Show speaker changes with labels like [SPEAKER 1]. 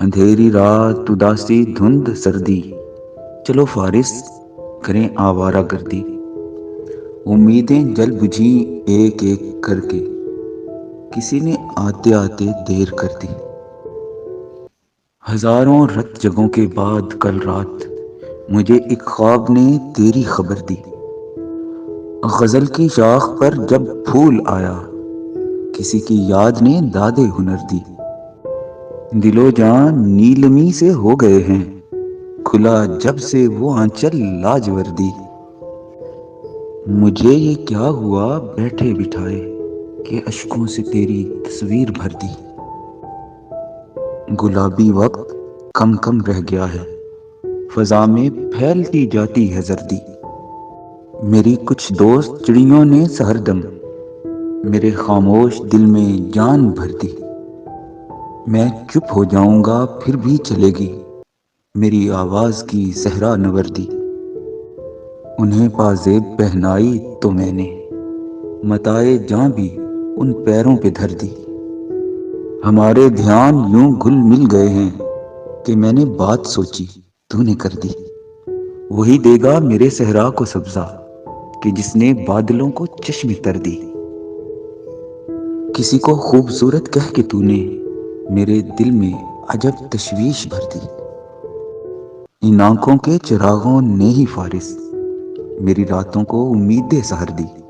[SPEAKER 1] اندھیری رات اداسی دھند سردی، چلو فارس کریں آوارہ گردی۔ امیدیں جل بجھیں ایک ایک کر کے، کسی نے آتے آتے دیر کر دی۔ ہزاروں رت جگوں کے بعد کل رات مجھے ایک خواب نے تیری خبر دی۔ غزل کی شاخ پر جب پھول آیا، کسی کی یاد نے دادے ہنر دی۔ دل و جان نیلمی سے ہو گئے ہیں، کھلا جب سے وہ آنچل لاجوردی۔ مجھے یہ کیا ہوا بیٹھے بٹھائے کہ اشکوں سے تیری تصویر بھر دی۔ گلابی وقت کم کم رہ گیا ہے، فضا میں پھیلتی جاتی ہے زردی۔ میری کچھ دوست چڑیوں نے سحردم میرے خاموش دل میں جان بھر دی۔ میں چپ ہو جاؤں گا پھر بھی چلے گی میری آواز کی صحرا نوردی۔ انہیں پازیب پہنائی تو میں نے متاع جاں بھی ان پیروں پہ دھر دی۔ ہمارے دھیان یوں گھل مل گئے ہیں کہ میں نے بات سوچی تو نے کر دی۔ وہی دے گا میرے صحرا کو سبزہ کہ جس نے بادلوں کو چشم تر دی۔ کسی کو خوبصورت کہہ کے تو نے میرے دل میں عجب تشویش بھر دی۔ ان آنکھوں کے چراغوں نے ہی فارس میری راتوں کو امیدیں سہر دی۔